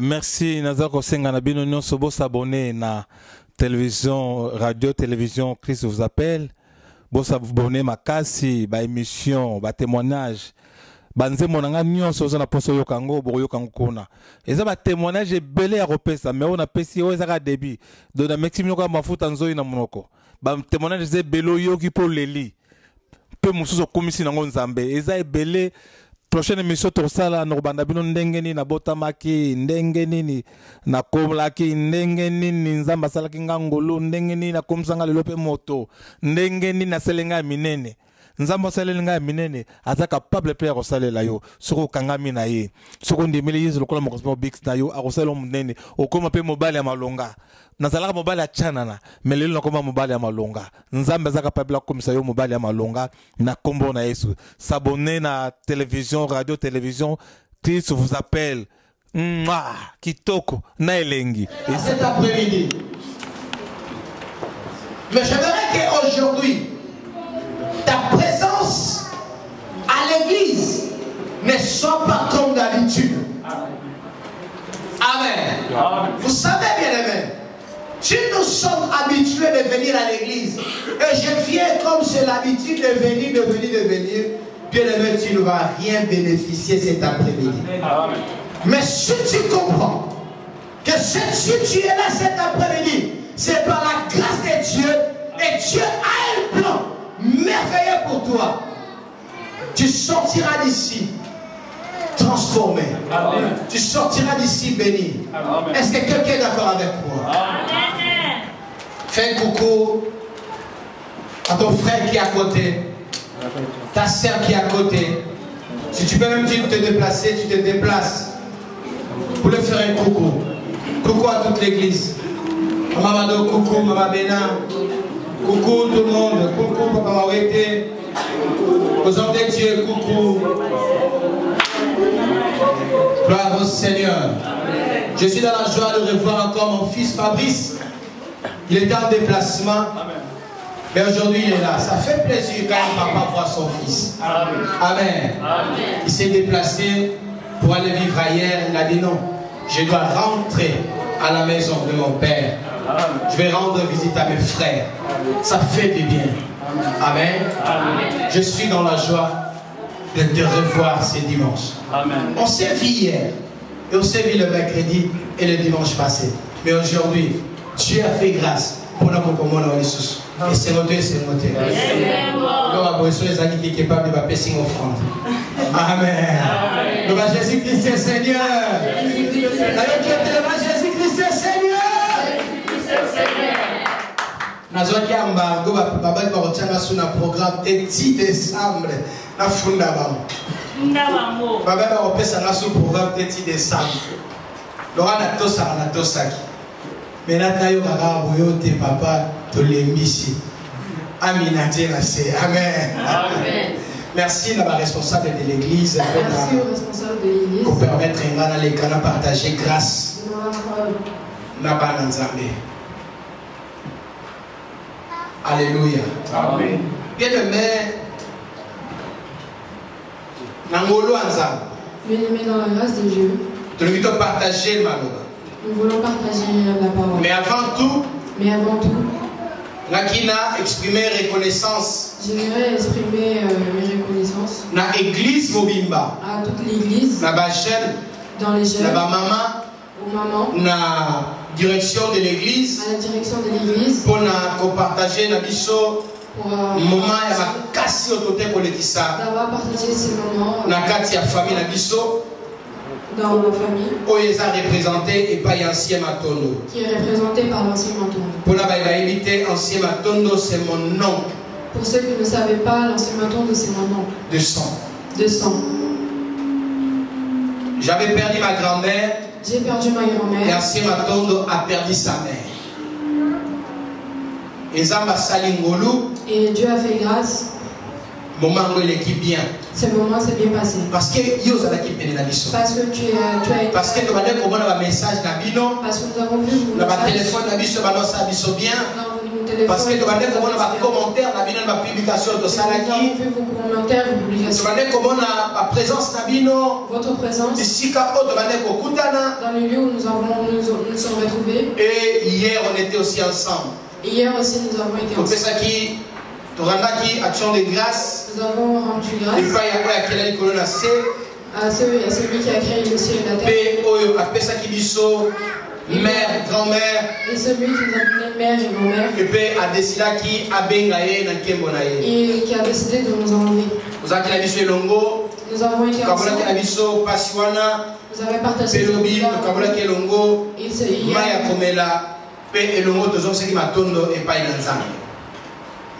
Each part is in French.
Merci Nazako Senga Nabino Nyonso bo s'abonner na télévision, radio, télévision, Christ vous appelle. Bo s'abonner makasi, ba émission, ba témoignage. Banze monanga nyonso zo na poso yokango bo yokango kuna. Eza ba témoignage belé à repesa mais on a pesi o ezaka débit. Do na maximum ko mafuta nzoyi na monoko. Ba témoignage ze belo yoki po leli. Pe mususo komisi nango nzambe. Eza ebelé. Prochaine émission tosala na banda bino ndenge nini na botamaki ndenge nini na komlaki ndenge nini nzamba salaki ngangolo ndenge nini na komsanga lelo pe moto ndenge nini na selenga minene nzamba selenga minene aza capable pe kosalela yo soko kangami na ye soko ndimeli yezo lokola mokosmo bix na yo akosala munene okoma pe mobile ya malonga nazalaka mobile ya chanana mais lelo nakoma mobile ya malonga nzamba aza capable komisa yo mobile ya malonga na kombo na Yesu s'abonner na télévision radio télévision Christ vous appelle kitoko na elengi cet après-midi mais j'aimerais qu'aujourd'hui ta présence à l'église ne soit pas comme d'habitude. Amen. Vous savez bien aimé, si nous sommes habitués de venir à l'église et je viens comme c'est l'habitude de venir, bien aimé, tu ne vas rien bénéficier cet après-midi. Mais si tu comprends que si tu es là cet après-midi, c'est par la grâce de Dieu et Dieu a un plan merveilleux pour toi. Tu sortiras d'ici transformé. Amen. Tu sortiras d'ici béni. Est-ce que quelqu'un est d'accord avec moi? Amen. Fais un coucou à ton frère qui est à côté, ta soeur qui est à côté. Si tu peux même te déplacer, tu te déplaces pour leur faire un coucou. Coucou à toute l'église. Maman Mado, coucou, Maman Bénin. Coucou tout le monde, coucou Papa Mawete, aux hommes de Dieu, coucou. Gloire au Seigneur. Je suis dans la joie de revoir encore mon fils Fabrice. Il était en déplacement, mais aujourd'hui il est là. Ça fait plaisir quand papa voit son fils. Amen. Il s'est déplacé pour aller vivre ailleurs. Il a dit non, je dois rentrer à la maison de mon père. Je vais rendre visite à mes frères. Ça fait du bien. Amen. Je suis dans la joie de te revoir ce dimanche. On s'est vu hier et on s'est vu le mercredi et le dimanche passé. Mais aujourd'hui, Dieu a fait grâce pour nous commander les sous. Et c'est noté, c'est noté. Nous avons besoin des amis qui sont capables de passer une offrande. Amen. Nous avons Jésus-Christ est Seigneur. Jésus-Christ est Seigneur. Nazoki ambargo baba ba retiana sur un programme de 10 décembre na funda bamo baba ba opesa na sur programme de 10 décembre lora na tosaki mais na tayo kaka boyote papa to lembisi amina tena c'est amen. Merci à la responsable de l'église pour permettre à l'écran de partager grâce na bananzambe. Alléluia. Amen. Bien-aimé, bien-aimé dans la grâce de Dieu, nous voulons partager la parole. Mais avant tout, Nakina exprimer reconnaissance. J'aimerais exprimer mes reconnaissances na église Mobimba. À toute l'église. Na ba jeune. Dans les jeunes. Na ba maman. Aux mamans. Na direction de l'église. À la direction de l'église. Pour partager na biso. Moment ya makasi otote kolekisa. D'avoir partagé ces moments. Na kati ya famille na biso. Dans ma famille. Oyeza représenté et pas ancien Matondo. Qui est représenté par l'ancien Matondo. Pour la éviter ancien Matondo, c'est mon nom. Pour ceux qui ne savaient pas, l'ancien Matondo c'est mon nom. De sang. De sang. J'avais perdu ma grand-mère. J'ai perdu ma grand-mère. Et ancien Matondo a perdu sa mère. Et Zamba Salingolu. Et Dieu a fait grâce. Moment où l'équipe bien. Ce moment s'est bien passé. Parce que Yosa l'équipe est dans l'histoire. Parce que tu as été. Parce que tu vas dire comment on a un message d'Abino. Parce que nous avons vu. Le téléphone d'Abiso, ça bien. Nous téléphone. Parce que tu vas dire comment on a commentaire, la publication de Salaki. Vous avez vos commentaires, vos publications. Tu vas dire comment on a la présence d'Abino. Votre présence. Ici, tu vas dire Kokutana. Dans le lieu où nous sommes retrouvés. Et hier, on était aussi ensemble. Hier aussi, nous avons été ensemble. Tu as action de grâce. Nous avons rendu grâce. Et pas y a à celui qui a créé le ciel et la terre. Mère, grand-mère. Et celui qui nous a donné mère et grand-mère. Et qui a décidé de nous enlever. Nous avons été ensemble. Vous avez partagé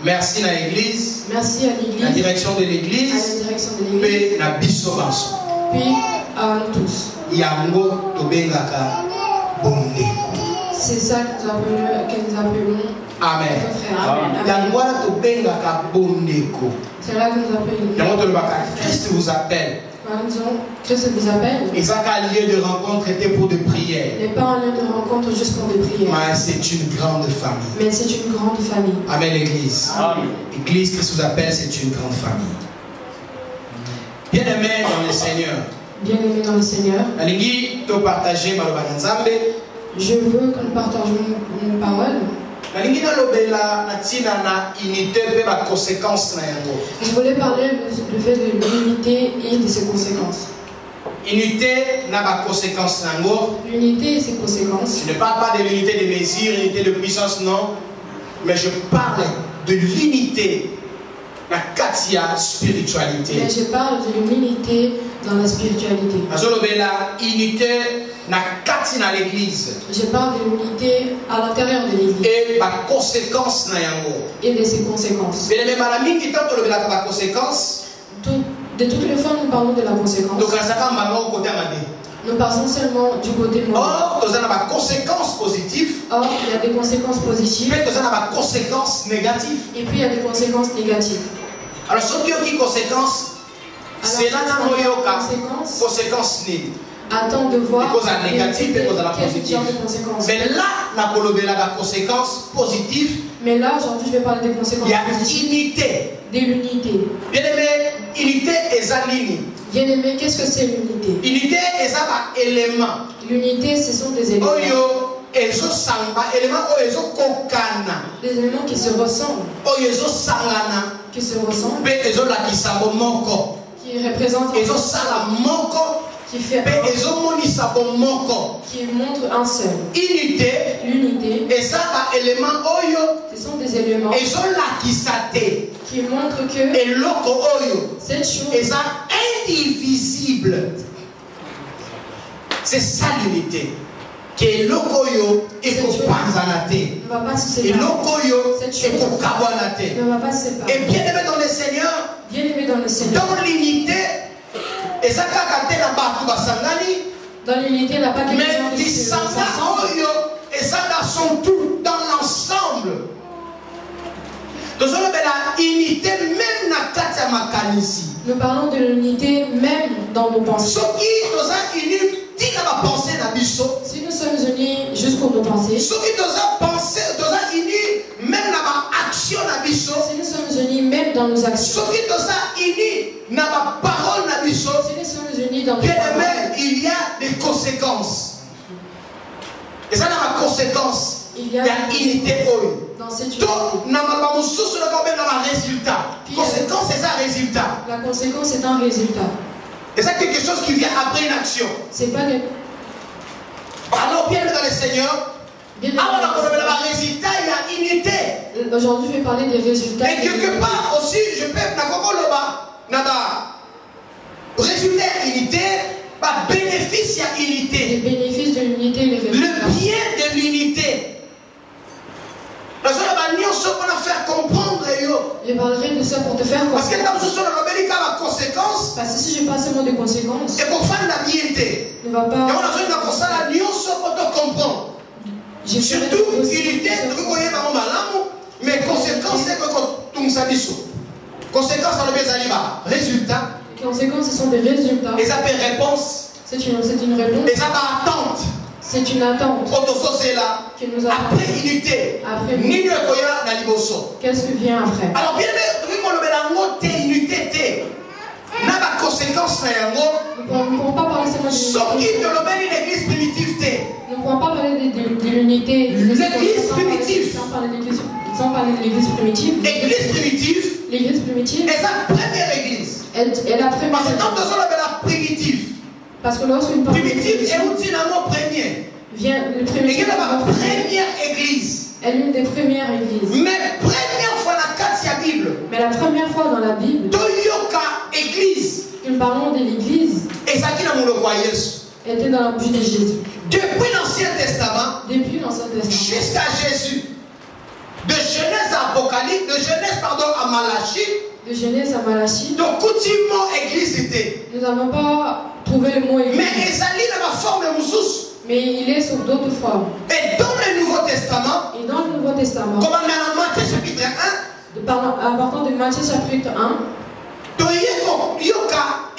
merci à l'église. Merci à l'église. La direction de l'église. Et la bisobance. Puis à nous tous. Yango tobengaka bonde. C'est ça que nous appelons. Amen. Yango tobengaka bondeko. C'est là que nous appelons. Yango tobengaka Christ vous appelle. Christ vous appelle. Et ça qu'un lieu de rencontre était pour des prières. N'est pas un lieu de rencontre juste pour des prières. Mais c'est une grande famille. Mais c'est une grande famille. Amen l'église. L'église Christ vous appelle, c'est une grande famille. Bien-aimés dans le Seigneur. Bien-aimés dans le Seigneur. Je veux que nous partagions une parole. Je voulais parler du fait de l'unité et de ses conséquences. Unité n'a pas de conséquences. L'unité et ses conséquences. Je ne parle pas de l'unité de mesure, l'unité de puissance, non. Mais je parle de l'unité, la katia spiritualité. Mais je parle de l'unité dans la spiritualité. La unité na kati na l'église. Je parle de l'unité à l'intérieur de l'église. Et la conséquence na yango. Et de ses conséquences. Mais les malami qui tentent de la conséquence. De toutes les fois, nous parlons de la conséquence. Donc nous passons seulement du côté moral. Or, il y a des conséquences positives. Or, il y a des conséquences positives. Mais il y a des conséquences négatives. Et puis il y a des conséquences négatives. Alors, ce qui est conséquences, c'est là que conséquences négatives. Attends de voir causes négatives et causes positives. Mais là, la conséquence positive. Mais là, aujourd'hui, je vais parler des conséquences positives. Il y a unité. De l'unité. Bien aimé, unité et zalini. Bien aimé, qu'est-ce que c'est l'unité? Unité et ça va éléments. L'unité, ce sont des éléments. Des éléments qui se ressemblent. Qui se ressemblent. Qui représentent. Qui fait qui montre un seul. Unité. L'unité. Et ça va élément. Ce sont des éléments. Qui montrent que cette chose est indivisible. C'est ça l'unité. Que l'okoyo est pour panzanate. Ne va pas se séparer. Et l'okoyo est pour kawanate. Ne va pas se séparer. Et bien aimé dans le Seigneur. Bien aimé dans le Seigneur. Dans l'unité. Et ça kakate na batu basangani. Dans l'unité, il n'a pas quelque chose qui s'ensemble. Et ça dans son tout, dans l'ensemble. Nous parlons de l'unité même dans nos pensées. Si nous sommes unis juste pour nos pensées. Si nous sommes unis même dans nos actions. Si nous sommes unis dans nos paroles. Il y a des conséquences. Et ça n'a pas conséquence. Il y a unité dans cette unité. Conséquence, c'est un résultat. La conséquence, c'est un résultat. Et ça, quelque chose qui vient après une action. C'est pas des... Alors, bien dans le Seigneur. Alors, le résultat, il y a unité. Aujourd'hui, je vais parler des résultats. Et quelque part aussi, je peux résultat unité, bénéfice, il y a unité. Les bénéfices de l'unité, les résultats. Le bien de l'unité. Parce que je parlerai de ça pour te faire comprendre. Parce que dans conséquence. Parce que si je parle seulement des conséquences. Et pour faire la unité. Ne va pas. Surtout unité, mais conséquence, c'est que tout ça dit. Conséquence, on le résultat. Les conséquences, ce sont des résultats. Et ça fait réponse. C'est une réponse. Et ça va attente. C'est une attente que nous avons. Après unité. Qu'est-ce qui vient après? Alors bien unité. N'a pas conséquence nous ne pouvons pas parler seulement de l'église primitive. Nous ne pouvons pas parler de l'unité. L'église primitive. Sans parler de l'église primitive. L'église primitive. L'église primitive. est la première église. Elle la première. Parce que quand on appelle la primitive. Parce que lorsqu'une primitive est un dynamo premier. Vient le premier. Et la première église. Elle est une des premières églises. Mais première fois la carte Bible. Mais la première fois dans la Bible. Toyoka église. Nous parlons de l'église. Et ça qui n'a pas le royaume. Était dans la bouche de Jésus. Depuis l'Ancien Testament. Depuis l'Ancien Testament. Jusqu'à Jésus. De Genèse à Apocalypse. De Genèse à Malachie. De Genèse à Malachie. Donc coutume église était. Nous n'avons pas trouvé le mot église. Mais Esaïe dans la forme Moussous. Mais il est sur d'autres formes. Et dans le Nouveau Testament. Et dans le Nouveau Testament. Comme dans Matthieu chapitre 1. À partir de Matthieu chapitre 1.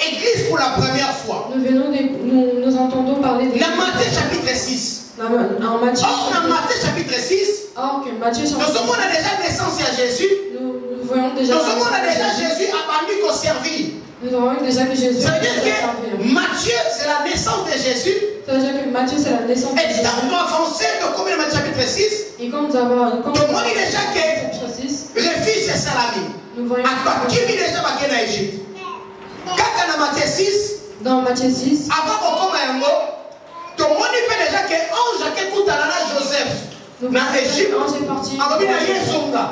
Église pour la première fois. Nous entendons parler de. Dans Matthieu chapitre 6. En Matthieu. Or, dans Matthieu chapitre 6. Or, que Matthieu chapitre 6. Nous avons déjà naissance à Jésus. Nous voyons déjà. Nous avons déjà Jésus apparu qu'on servir. Nous avons déjà que Jésus. Ça veut dire que Matthieu, c'est la naissance de Jésus. Ça veut dire que Matthieu, c'est la naissance de Jésus. Et tant qu'on avançait de combien de Matthieu chapitre 6. Et comme nous avons. Donc, moi, il est déjà que les filles, c'est Salami. Nous voyons. Qui est déjà marqué dans l'Égypte. Quand dans Matthieu 6. Dans Matthieu 6. Avant qu'on commence un mot. Donc, moi, il fait déjà que ange qui écoute à Joseph. Dans l'Égypte. Ange est parti. Alors, il y a un sonda.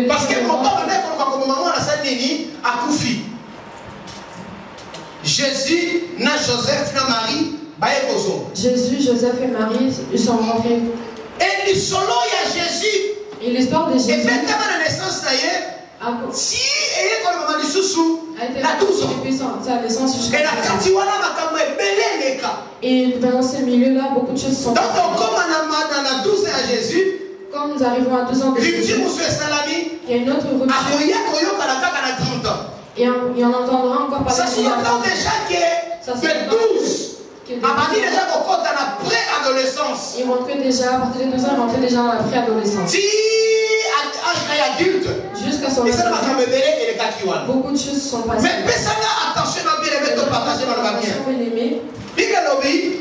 Parce que mon père venait comme maman à la salle Néni à Koufi. Jésus, na Joseph, na Marie, baye bozo. Jésus, Joseph et Marie, ils sont rentrés. Et le solo, il y a Jésus. Et l'histoire de Jésus. Et maintenant, la naissance d'ailleurs, si il est comme maman du Soussou, la 12 ans. Sa naissance jusqu'à. Et la Katiwana, ma camoue est belée, les cas. Et dans ce milieu-là, beaucoup de choses sont. Donc, comme on a 12 ans à Jésus, quand nous arrivons à 12 ans de Jésus, il y a une autre rupture. Et on entendra encore parler. Ça sous-entend déjà que 12. À partir déjà qu'on compte dans la préadolescence. Ils rentraient déjà, à partir de 12 ans, ils rentraient déjà dans la préadolescence. Si âge adulte. Jusqu'à son âge. Beaucoup de choses sont passées. Mais attention à bien les mettre partager dans le bien.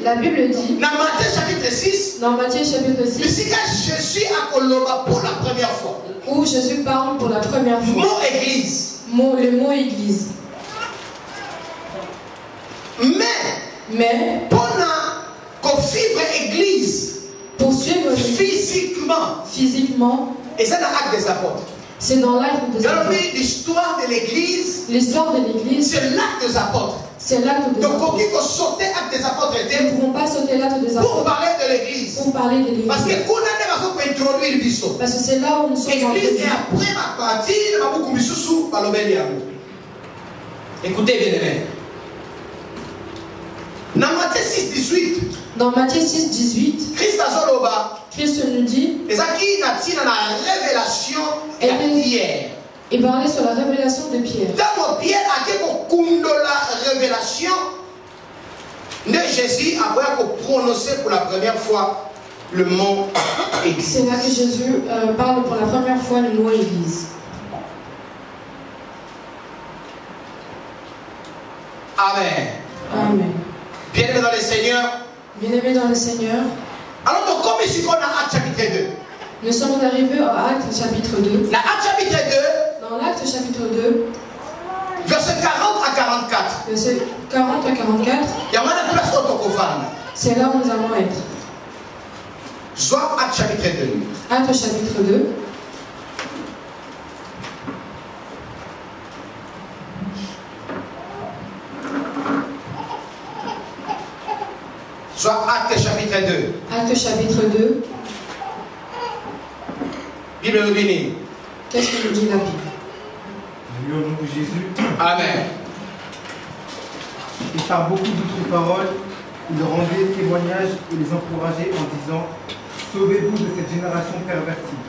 La Bible dit. Dans Matthieu chapitre 6. Dans Matthieu chapitre 6. Jésus a Koloba pour la première fois. Où Jésus parle pour la première fois. Mot église. Le mot église. Mais pour vivre église, pour suivre physiquement, et c'est dans l'acte des apôtres. C'est dans l'acte des apôtres. L'histoire de l'église, c'est l'acte des apôtres. C'est l'acte des apôtres. Donc, il faut sauter l'acte des apôtres. Nous ne pouvons pas sauter l'acte des apôtres. Pour parler de l'église. Parce que quand on a introduire le biseau. Parce que c'est là où nous sommes. L'église est après ma partie, il va beaucoup sous par le écoutez bien, les dans Matthieu 6, 18. Dans Matthieu 6, 18. Christ nous dit. Et ça qui est dans la révélation de Pierre. Il parlait sur la révélation de Pierre. Dans Pierre a dit que la révélation de Jésus a prononcé pour la première fois le mot église. C'est là que Jésus parle pour la première fois le mot église. Amen. Amen. Bien-aimés dans le Seigneur. Bien-aimés dans le Seigneur. Alors, donc, comme ici, on a Acte chapitre 2. Nous sommes arrivés à Acte chapitre 2. La Acte chapitre 2. Dans l'Acte chapitre 2. Verset 40 à 44. Verset 40 à 44. Il y a une place autocophane. C'est là où nous allons être. Soit Acte chapitre 2. Acte chapitre 2. Soit Acte chapitre 2. Acte chapitre 2. Bible bénie. Qu'est-ce que nous dit la Bible? Au nom de Jésus. Amen. Et par beaucoup d'autres paroles, il rendait témoignage et les encourageait en disant: sauvez-vous de cette génération pervertie.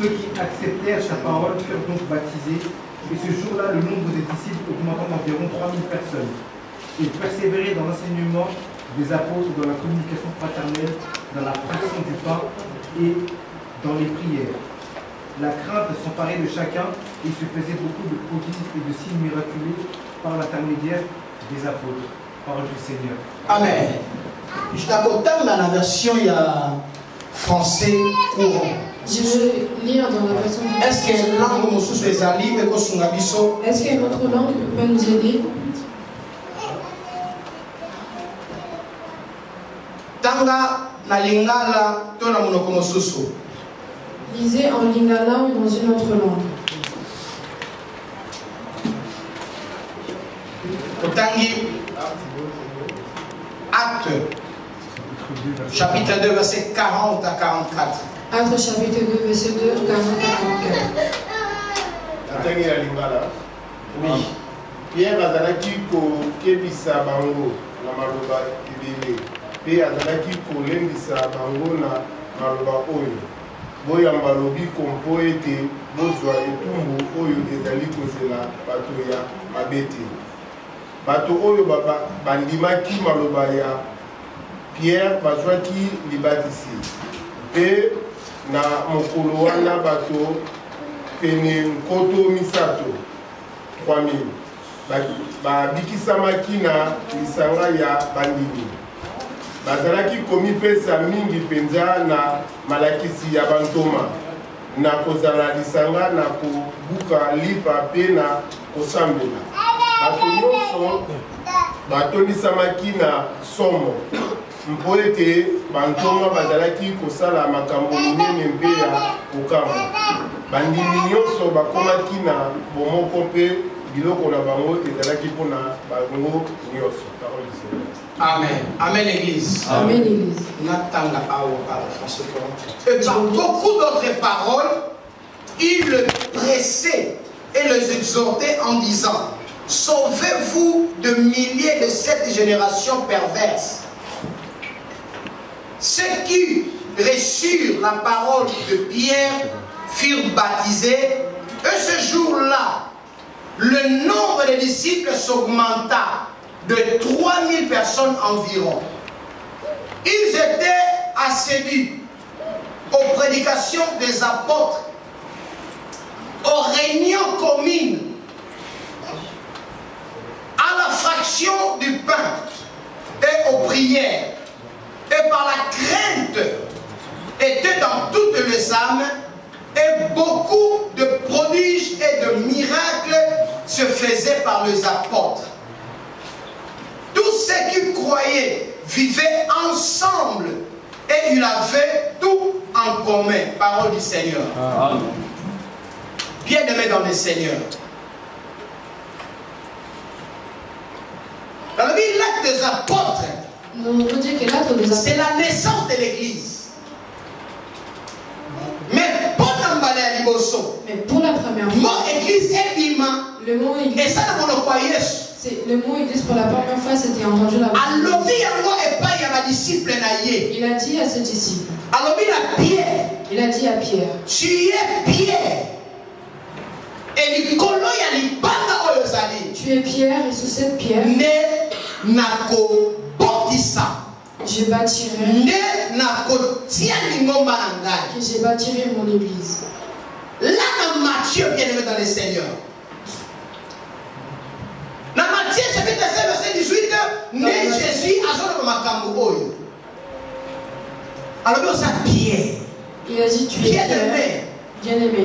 Ceux qui acceptèrent sa parole furent donc baptisés, et ce jour-là, le nombre des disciples augmentant d'environ 3000 personnes. Ils persévéraient dans l'enseignement, des apôtres dans la communication fraternelle, dans la fraction du pain et dans les prières. La crainte s'emparait de chacun et il se faisait beaucoup de prodiges et de signes miraculeux par l'intermédiaire des apôtres. Parole du Seigneur. Amen. Je t'accorde dans la version il y a français courant. Je vais lire dans la version. Est-ce qu'il y a une langue où nous les alliés et qu'on s'en abisso? Est-ce qu'il y a une autre langue qui peut nous aider? Tanga na lingala to na monoko mosusu. Lisez en lingala ou dans une autre langue. Otangi Acte chapitre 2 verset 40 à 44. Acte chapitre 2 verset 2 40 à 44. Otangi la lingala. Oui. Pierre azalaki ko kebisa bango na maloba ebele. Pe azalaki kolembisa bango na maloba oyo. Boyamba lobi kompo ete bozwa etumbu oyo ezali kozela bato ya mabete. Bato oyo bandimaki maloba ya Pierre bazwaki libatisi. Pe na mokolo wana bato pene nkoto misato 3000 babikisamaki na lisanga ya bandimi. Bazalaki komipesa mingi penza na malakisi ya bantoma na kozala lisanga na kobuka lipa pe na kosambela. Bato nyonso batonisamaki na somo mpo ete bantoma bazalaki kosala makambo minene mpe ya kokamwa. Bandimi nyonso bakomaki na bomoko mpe biloko na bango ezalaki mpona bango nyonso. Parole du Seigneur. Amen. Amen l'église. Amen l'église. Et par beaucoup d'autres paroles, il le pressait et les exhortait en disant: sauvez-vous de milliers de cette génération perverse. Ceux qui reçurent la parole de Pierre furent baptisés, et ce jour-là, le nombre des disciples s'augmenta de 3000 personnes environ. Ils étaient assidus aux prédications des apôtres, aux réunions communes, à la fraction du pain et aux prières. Et par la crainte était dans toutes les âmes, et beaucoup de prodiges et de miracles se faisaient par les apôtres. Tous ceux qui croyaient vivaient ensemble et ils avaient tout en commun. Parole du Seigneur. Bien-aimés dans le Seigneur. Dans la Bible, l'acte des apôtres, c'est la naissance de l'Église. Mais pour la première fois, le mot église, le mot église pour la première fois, c'était entendu là-bas. Il a dit à ses disciples. Il a dit à Pierre. Tu es Pierre. Et tu es Pierre et sous cette pierre, je bâtirai mon église. Là, dans Matthieu, bien aimé dans le Seigneur. Dans Matthieu, chapitre 7, verset 18, né Jésus a son makambo. Alors, c'est Pierre. Il a dit, tu es Pierre. Bien-aimé.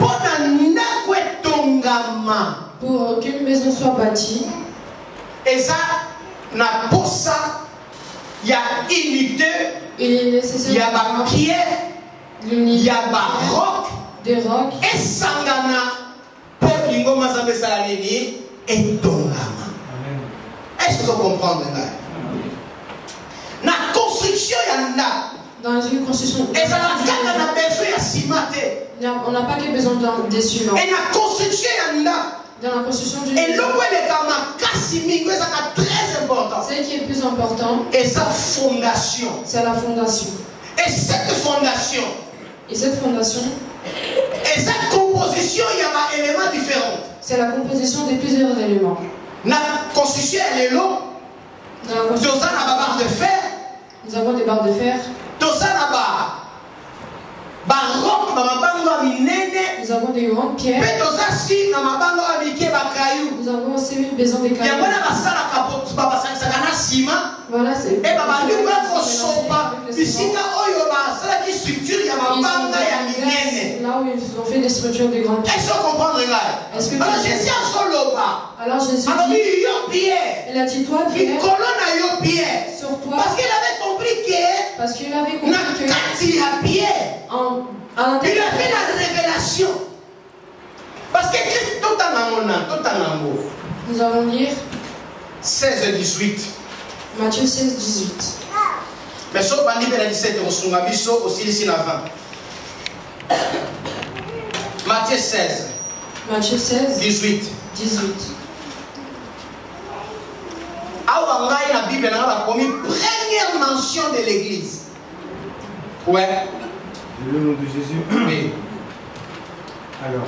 Pour qu'une maison soit bâtie, et ça, n'a pas ça, il y a unité, il est nécessaire. Il y a ma pierre, il y a ma roc, des rocs, et sangana, pour l'ingoma zambe salalini, et tongama. Est-ce que vous comprenez? La construction, il y en a. Dans une construction, et ça n'a besoin de cimenté. On n'a pas que besoin des ciments. Et la construction, il y en a. Dans la construction d'une maison. Et c'est très important. Ce qui est plus important, et sa fondation. C'est la fondation. Et cette fondation. Et cette fondation. Et cette composition, il y a des éléments différents. C'est la composition de plusieurs éléments. La construction, elle est l'eau. Sur ça, la barre de fer. Nous avons des barres de fer. Nous avons des grandes pierres. Nous avons aussi besoin des cailloux. Voilà, c'est. Là où ils ont fait des structures de grandes pierres. Est-ce que tu alors Jésus dit, il a dit toi Pierre, sur toi, parce qu'il avait compris que à il a fait la révélation. Parce que nous allons lire 16-18. Matthieu 16-18. Mais sauf bandi la 17 aussi ici la 20. Matthieu 16. Matthieu 16. 18. La Bible a commis première mention de l'église. Ouais. Le nom de Jésus. Oui. Alors.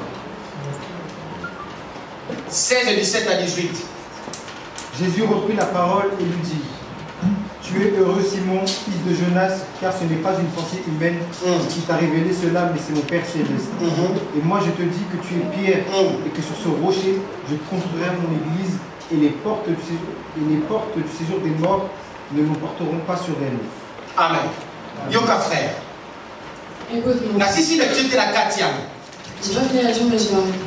16-17-18. Jésus reprit la parole et lui dit: Tu es heureux, Simon, fils de Jonas, car ce n'est pas une pensée humaine qui t'a révélé cela, mais c'est mon Père céleste. Et moi je te dis que tu es Pierre, et que sur ce rocher je construirai mon église, et les portes du séjour des morts ne l'emporteront pas sur elle. Amen. Yoka frère. Écoute-moi. La sisi de tu es la 4e. J'ai pas fini la journée, mais je vais arrêter.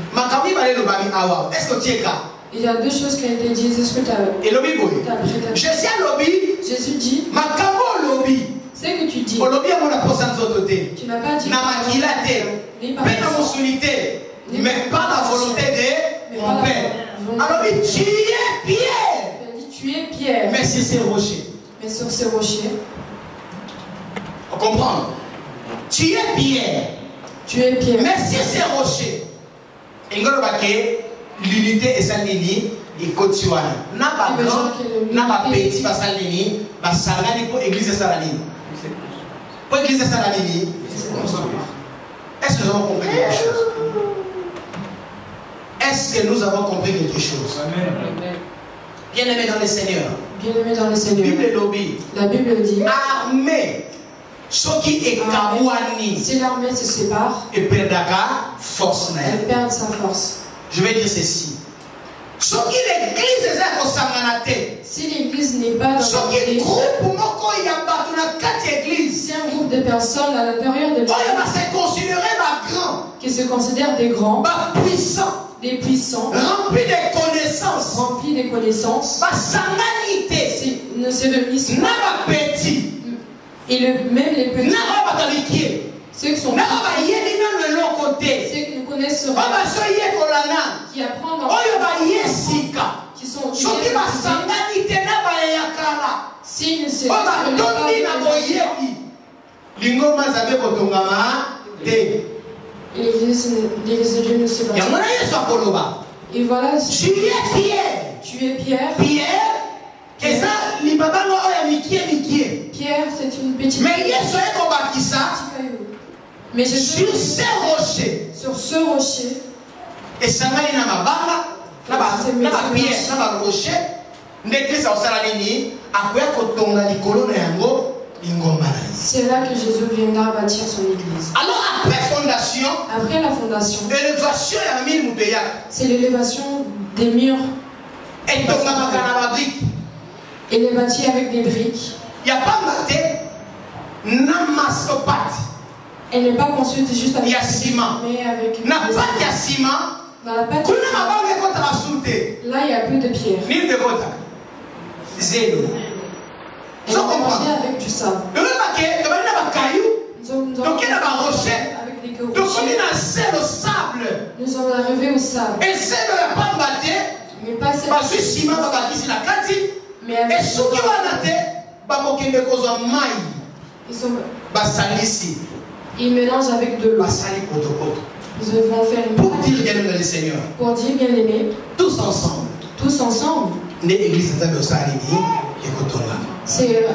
Est-ce que tu es là? Il y a deux choses qui ont été dites. Est-ce que tu as prêté? Jésus dit. C'est que tu dis. Tu n'as pas dit. Mais pas la volonté de mon Père. Alors tu es Pierre. Tu es Pierre. Mais c'est ces rochers. Mais sur ces rochers. On comprend. Tu es Pierre. Tu es Pierre. Mais si ces rochers. L'unité est sa ligne. Et continue. N'a pas grand, n'a pas petit, pas sa ligne. Pas sa ligne pour église sa ligne. Pour église sa ligne. Est-ce que nous avons compris quelque chose? Est-ce que nous avons compris quelque chose? Amen. Bien-aimés dans le Seigneur. Bien-aimés dans le Seigneur. La Bible dit. Armée. Ce qui est Kawani. Si l'armée se sépare. Et perdra force. Elle perd sa force. Je vais dire ceci. Ce qui l'église est à Kosanganate. Si l'église n'est pas dans ce qui est groupe moko il y a pas dans 4 églises. Si un groupe de personnes à l'intérieur de l'église. Qui se considèrent des grands. Puissants. Des puissants, remplis de connaissances, ne se réunissent pas. Et même les petits, ceux qui sont ceux qui ne connaissent pas, qui apprennent qui sont s'ils ne se l'église de Dieu ne se passe pas. Et voilà, tu es Pierre. Tu es Pierre. Pierre, c'est une petite. Mais je sur ce rocher. Sur ce rocher. Et ça m'a dit na pierre, na rocher. C'est là que Jésus viendra bâtir son église. Alors après la fondation, c'est l'élévation des murs. Elle est bâtie avec des briques. Il n'y a pas elle n'est pas construite juste avec ciment. Mais avec dans la pâte, là il y a plus de pierre. Zéro. Elle est mélangée avec du sable. Donc il y a un rocher. Nous sommes arrivés au sable. Et c'est de la pâte battée. Mais pas cette. Parce que ciment va bâtir la kati. Mais avec. Et ce qui va nater, ils mélangent avec de l'eau. Ils vont faire une. Pour dire bien aimé le Seigneur. Pour dire bien aimé. Tous ensemble. Tous ensemble. L'église est c'est.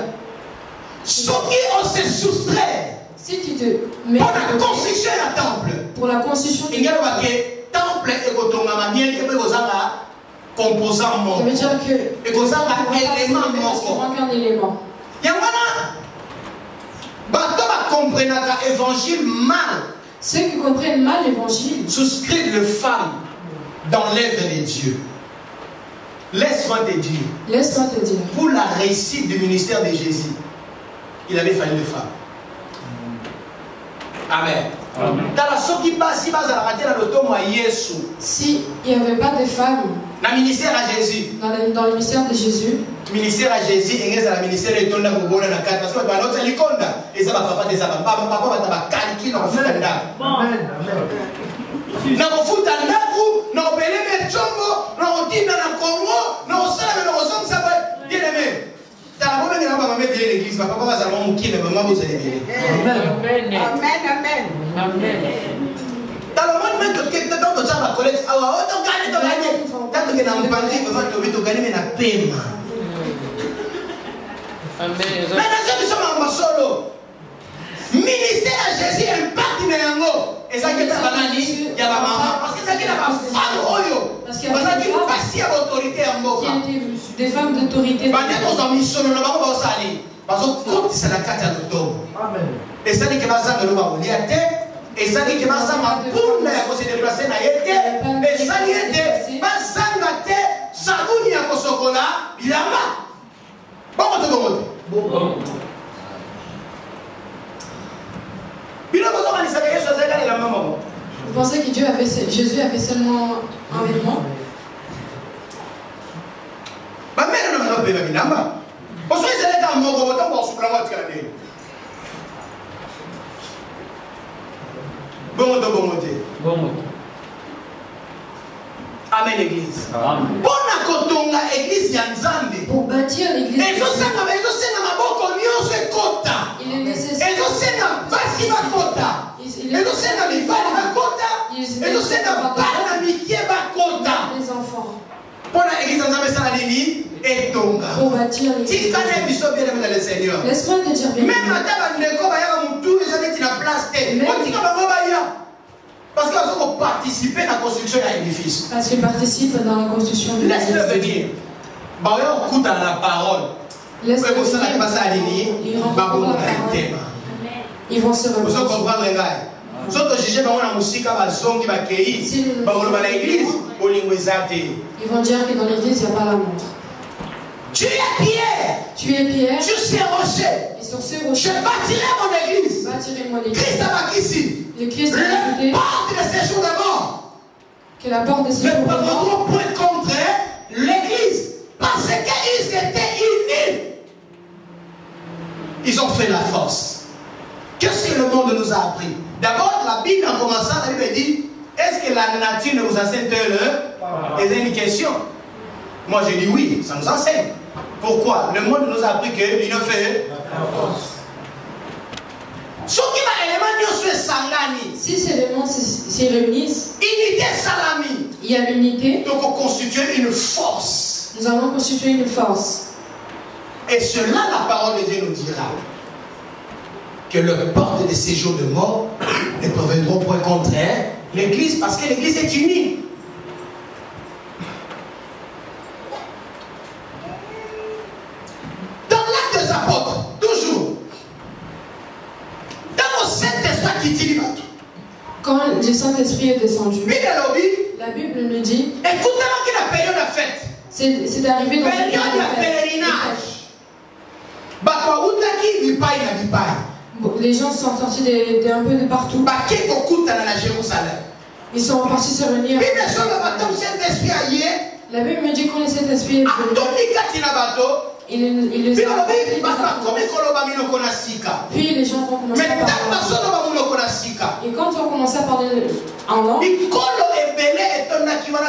Ce qui on se soustrait. Si tu te mets. Pour la construction du temple. Pour la construction du temple. Temple et composant ça veut dire que élément manque un élément. Ceux qui comprennent mal l'évangile souscrivent les femmes dans l'œuvre de Dieu. Laisse-moi te dire. Laisse-moi te dire. Pour la réussite du ministère de Jésus, il avait fallu des femmes. Amen. Si il n'y avait pas de femmes dans le ministère à Jésus, dans le ministère de Jésus, ministère à Jésus, il y a le ministère de Tonda Bobona na kata parce que dans notre likonda, et ça va papa des abats, papa va taba kalki na futa. Amen. Na futa ndaku, na opele mechombo, na otinda na Congo, na osala na ozong saba bien aimé. T'as la bonne maman met bien l'église, papa va zala mon qui mais maman vous allez bien. Amen. Amen. Amen. Amen. Dans le monde même que dans ton jardin collecte, ah ouais, on gagne ton gagner. Tant que na mpandi va to gagner mais na paiement. Amen. Maintenant, nous sommes en solo. Ministère à Jésus impacte Néango. Et ça qui est banani, il y a ma maman. Parce que ça qui est la femme Oyo. Parce qu'il y a pas d'autorité en Boka. Des femmes d'autorité. Pendant qu'on a mis solo, nous avons pas allé. Parce que comme c'est la 4 d'octobre. Amen. Et ça dit que ma sœur ne va pas lier. Et ça dit que ma sœur m'a pour ne se déplacer na yete. Et ça dit que ma sœur n'a été sagouni à Kosokola, il a ma. Vous pensez que Jésus avait seulement un vêtement? Amen l'église. Pour bâtir l'église. Il est nécessaire. Les enfants. Pour bâtir l'église. Laisse-moi te dire bien. Parce qu'ils ont participé à la construction de l'édifice. Parce qu'ils participent dans la construction de l'édifice. Laisse-le venir. Ils écoutent la parole. Laisse-le venir. Ils vont se reposer. Vous comprendre les gars. Vous êtes jugés par la musique, par son qui va accueillir. Par l'église, au linguisate. Ils vont dire que dans l'église, il n'y a pas l'amour. Tu es Pierre. Tu es Pierre. Sur ces rochers. Et sur ces rochers. Je bâtirai mon église. Bâtirai mon église. Christ a bâti ici. Le Christ a ajouté. La porte de séjour de mort. Que la porte de séjour de mort. Ne peuvent point contre l'église. Parce qu'ils étaient unis. Ils ont fait la force. Qu'est-ce que le monde nous a appris? D'abord, la Bible en commençant, la Bible dit, est-ce que la nature ne vous enseigne pas? C'est une question. Moi, je dis oui, ça nous enseigne. Pourquoi? Le monde nous a appris qu'il ne fait la force. Si ces éléments s'y réunissent, unité salami. Il y a l'unité. Donc on constitue une force. Nous allons constituer une force. Et cela, la parole de Dieu nous dira que le porte de séjour de mort ne préviendront point contre l'église parce que l'église est unie. Dans l'acte des apôtres, toujours, dans le Saint-Esprit qui dit, quand le Saint-Esprit est descendu, la Bible nous dit, écoutez-moi que la période a faite. C'est arrivé dans une période de pèlerinage. Les gens sont sortis d'un peu de partout. Ils sont partis se réunir. La Bible me dit qu'on est cet esprit. Il les a. Puis les gens vont commencer à parler. Et quand on commence à parler en langue,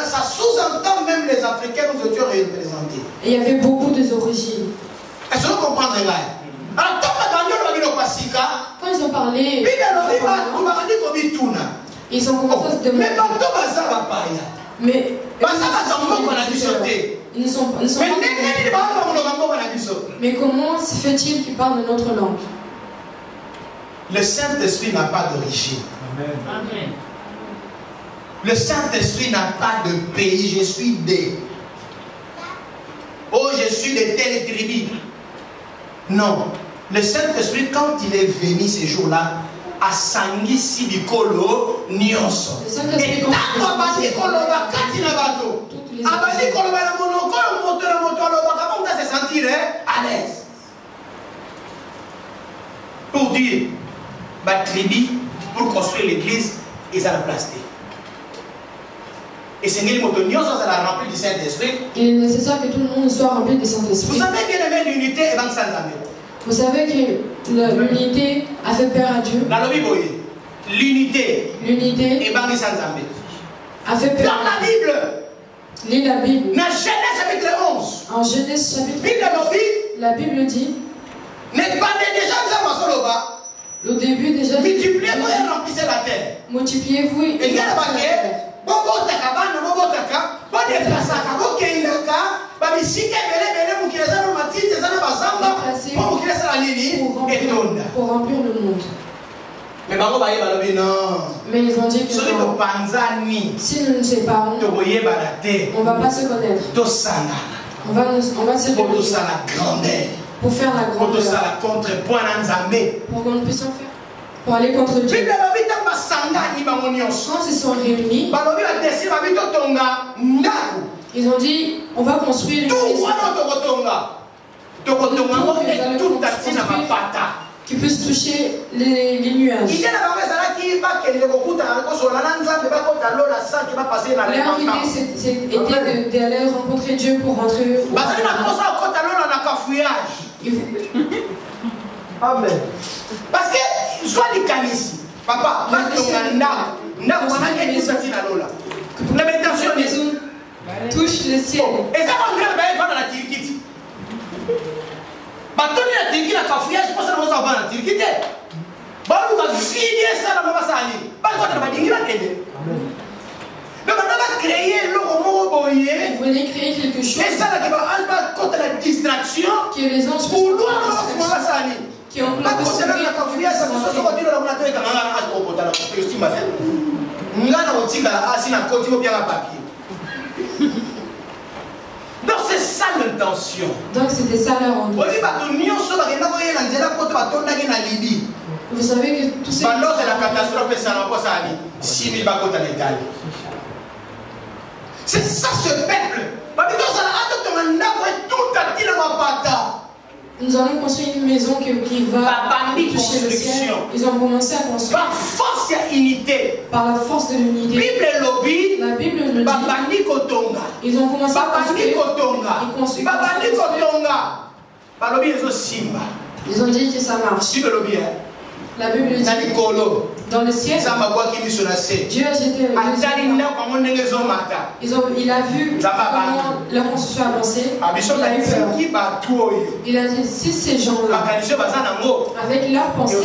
ça sous-entend même les Africains nous étions représentés. Et il y avait beaucoup d'origines. Est-ce que vous comprenez là? Alors, quand ils ont parlé, ils ont commencé à se demander. Mais ils ne sont pas. Mais comment se fait-il qu'ils parlent de notre langue? Le Saint-Esprit n'a pas d'origine. Amen. Le Saint-Esprit n'a pas de pays. Je suis des. Oh, je suis de telle tribu. Non. Le Saint-Esprit, quand il est venu ces jours-là, a sangi si bikolo nyonso. Et tant abandi koloba kati na bato. Abandi koloba na monoko moto na moto aloba comment on se sentir à l'aise. Pour dire, ma tribu, pour construire l'église, ils ont la place. Et c'est une moto nyonso ça la rempli du Saint-Esprit. Il est nécessaire que tout le monde soit rempli du Saint-Esprit. Vous savez bien aimé l'unité et sans amis. Vous savez que l'unité a fait peur à Dieu. L'unité et a fait peur. Dans la Bible. Lis la Bible. Dans Genèse chapitre 11. En Genèse chapitre 11. La Bible dit. N'est pas déjà au début déjà. Multipliez-vous et remplissez la terre. Multipliez-vous et remplissez la terre. Pour remplir le monde. Mais ils ont dit que si nous nous séparons, on ne va pas se connaître. On va se connaître. Pour faire la grandeur. Pour qu'on puisse en faire. Pour aller contre Dieu. Quand ils sont réunis, ils ont dit on va construire une maison qui puisse toucher les nuages. Leur idée était d'aller rencontrer Dieu pour rentrer au Amen. Parce que soit les canissi, papa, la maison touche le ciel. Et ça va dans la Turquie. Maintenant, la Turquie, la cafouillage, je pense que ça va dans la Turquie. Bah, nous va finir ça dans ma salle. Pas quoi, tu vas dire la télé. Mais maintenant, on va créer le roman boyer. Vous voulez créer quelque chose. Et ça, là, qui va contre la distraction. Que les anges pour loin, on va salir. Qui ont la possibilité de cafouillage, ça se passe au côté de la monnaie. Donc c'est ça l'intention. Donc c'était ça leur envie. Vous savez que tout ça. Alors c'est la catastrophe, ça n'a pas ça. 6 000 bagots en Italie. C'est ça ce peuple. Nous allons construire une maison qui va toucher le ciel. Ils ont commencé à construire. Par force et unité. Par la force de l'unité. La Bible le dit. Ils ont commencé à construire. Ils ont dit que ça marche. La Bible dit. Dans le ciel, Dieu a jeté le il a vu comment la construction avançait. Il a eu peur. Il a dit si ces gens-là, avec leur pensée,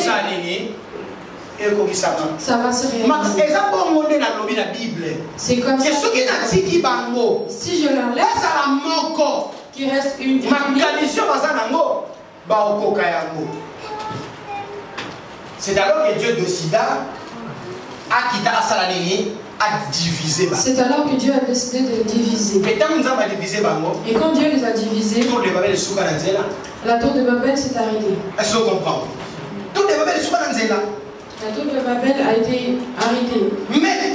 ça va se réaliser. C'est comme ça. Si je leur laisse, qu'il reste une c'est alors que Dieu décida à diviser. C'est alors que Dieu a décidé de diviser. Et quand Dieu les a divisés, la tour de Babel s'est arrêtée. Est-ce qu'on comprend? La tour de Babel a été arrêtée. Mais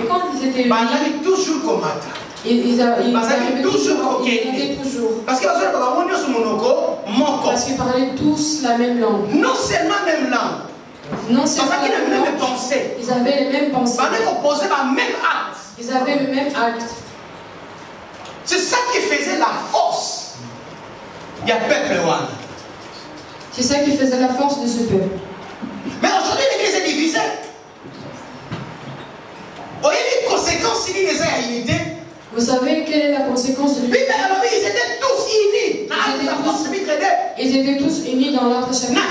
quand ils étaient unis, toujours comme ils arrivaient toujours. Parce qu'ils parlaient tous la même langue. Non seulement la même langue. Non seulement la même pensée. Ils avaient les mêmes pensées. Ils avaient le même acte. C'est ça qui faisait la force. Il y a peuple one. C'est ça qui faisait la force de ce peuple. Mais aujourd'hui l'église est divisée. Vous voyez les conséquences si les unité. Vous savez quelle est la conséquence de l'unité? Ils étaient tous unis. Ils étaient tous unis dans l'autre chapitre.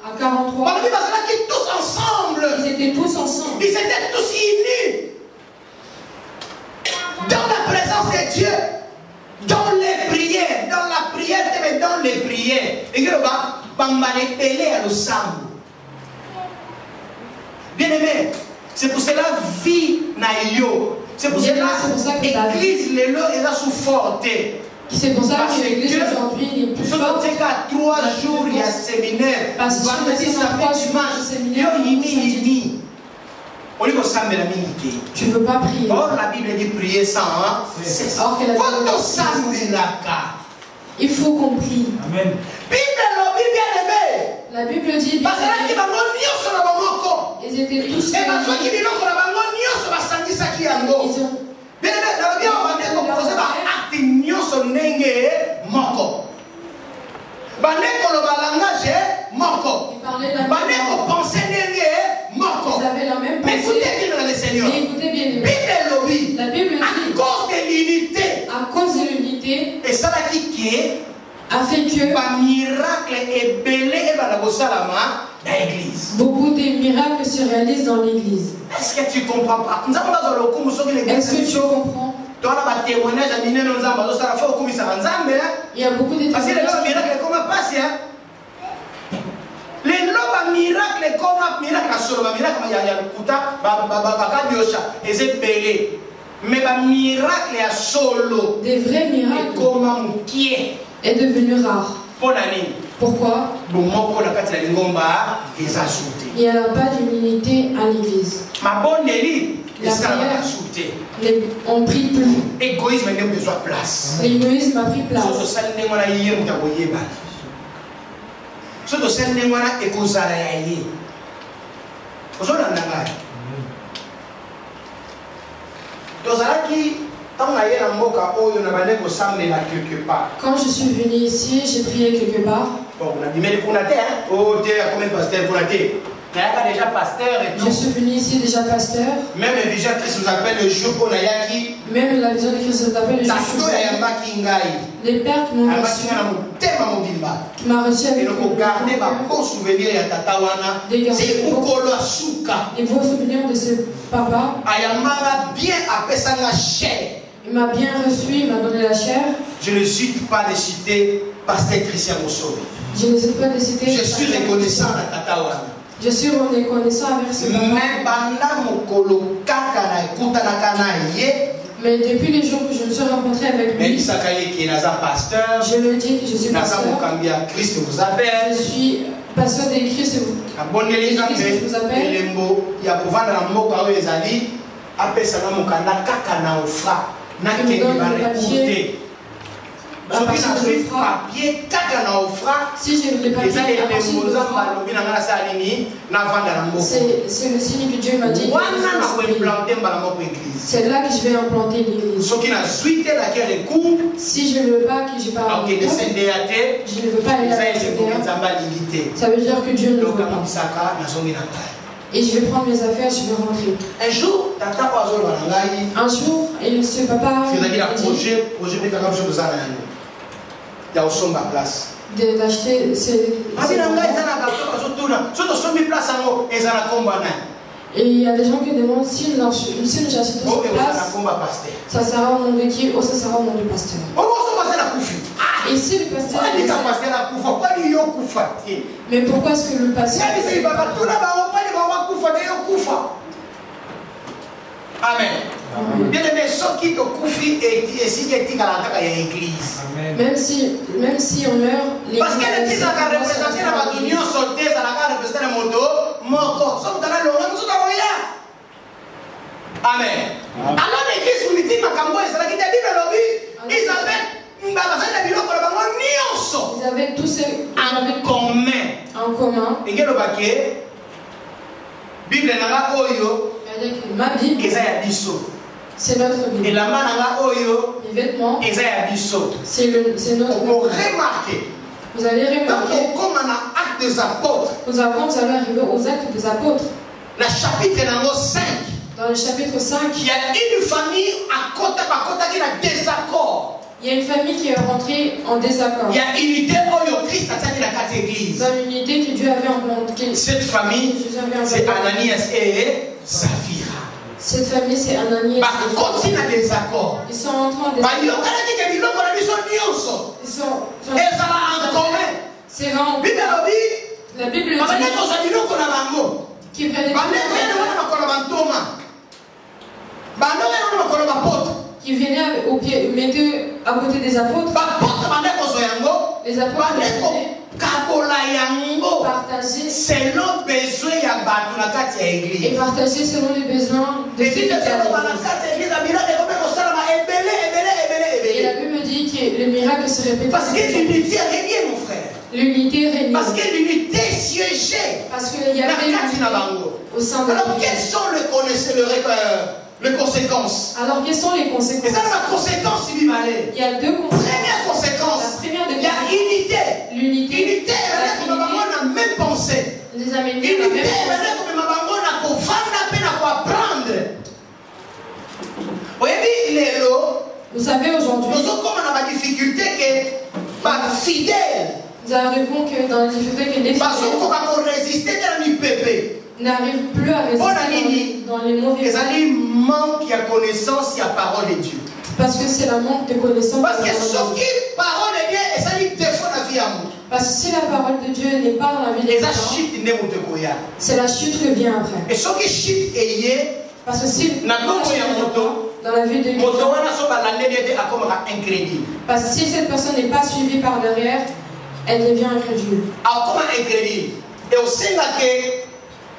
À 43. Ils étaient tous ensemble. Ils étaient tous unis. Dans la présence de Dieu. Dans les prières. Dans la prière, mais dans les prières. Et que le bas, à l'ensemble. Bien aimé, c'est pour cela vie naïo. C'est pour cela l'église les lots est sous forte. C'est pour ça que l'église aujourd'hui est plus forte. C'est qu'à 3 jours, il y a séminaire. Parce que vendredi, samedi, dimanche. Tu ne veux pas prier. Or, la Bible dit prier sans. Il faut qu'on prie. Amen. La Bible dit ils étaient tous ils avaient la même pensée. Mais écoutez bien le Seigneur. Écoutez bien. La Bible dit à cause de l'unité, et ça là qui est a fait que par miracle et belé et balabosalama dans l'église. Beaucoup de miracles se réalisent dans l'église. Est-ce que tu comprends pas? Est-ce que tu comprends? Il y a beaucoup de parce que les miracles comment passent les lois miracle comme miracle solo miracle il y a kuta bakadiosha et c'est belé mais le miracle à solo des vrais miracles comme qui est devenu rare. Pourquoi? Il n'y a pas d'unité à l'église. La prière, on prie plus. L'égoïsme a besoin de place. L'égoïsme a pris place. Quand je suis venu ici, j'ai prié quelque part. Je suis venu ici déjà pasteur. Même la vision de Christ nous appelle le jour qu'on a yaki. Même la vision de Christ nous appelle le jour. Les pères qui m'ont reçu. Qui m'a reçu avec le garder ma beau souvenir à Tatawana. C'est les beaux souvenirs de ce papa. Bien appelé ça la chair. Il m'a bien reçu, il m'a donné la chair. Je ne suis pas de citer Pasteur Christian Mosso. Je ne suis pas de citer. Je suis reconnaissant à Tatawana. Je suis reconnaissant avec ce mais depuis les jours que je me suis rencontré avec lui, je le dis que je suis pasteur. Je suis pasteur de Christ. Christ vous appelle. Si je ne l'ai pas c'est le signe que Dieu m'a dit. C'est là que je vais implanter l'église. Si je ne veux pas que je parle, je ne veux pas aller à la ça veut dire que Dieu ne veut pas. Et je vais prendre mes affaires, je vais rentrer. Un jour, et ce papa d'acheter et il y a des gens qui demandent si j'achète cette place, ça sera au nom de qui ou ça sera au nom du pasteur. Et si le pasteur mais pourquoi est-ce que le pasteur Amen. Bien aimé, ceux qui te confient et si tu es à l'église. Même si on meurt, parce que l'église a représenté la union sortie, ça a représenté le moto, moko. Sauf que dans le monde, nous avons rien. Amen. Alors l'église unité makambo et ça qui t'a dit le lobby, ils avaient tous ces en commun. Et que le baquet, Bible n'a oyo. Ma Bible, c'est notre Bible. Et la main oyo, les vêtements, c'est notre Bible. Vous allez remarquer. Comme un acte des apôtres. Vous allez arriver aux actes des apôtres. Le chapitre 5. Dans le chapitre 5, il y a une famille à côté qui a désaccord. Il y a une famille qui est rentrée en désaccord. Il y a unité au Christ dans la 4 églises. Dans l'unité que Dieu avait implanté. Cette famille, c'est Ananias et Saphira. Cette famille, c'est Ananias et Saphira. Ils sont entrés en désaccord. C'est rare. La Bible dit qui prennent qui venaient au pied, mettaient à côté des apôtres. Les apôtres partageaient selon besoin et partageaient selon les besoins de ceux qui étaient à l'église. Et la Bible dit que le miracle se répète. Parce que l'unité régnait, mon frère. L'unité régnait. Parce que l'unité siégeait. Parce qu'il y avait l'unité au sein de alors, quelles sont les conséquences? Alors, quelles sont les conséquences? Et ça, la conséquence, il y a deux conséquences. Première conséquence, la première il y a unité. L'unité. Unité, on a même pensé. Les Américains, unité, on a apprendre. Vous savez, aujourd'hui, nous avons des difficultés que par fidèles. Nous arrivons que dans les difficultés que les résister dans le pépé. N'arrive plus à résister dans les mauvais cas. Les manque de connaissance, il y a parole de Dieu. Parce que c'est la manque de connaissance. Parce que ce qui parole de Dieu, et ça lui défaut la vie à moi. Parce que si la parole de Dieu n'est pas dans la vie des gens, c'est la chute qui vient après. Et ce qui chute est parce que si dans la vie de Dieu, parce que si cette personne n'est pas suivie par derrière, elle devient incrédule. Alors comment incrédule? Et au sein de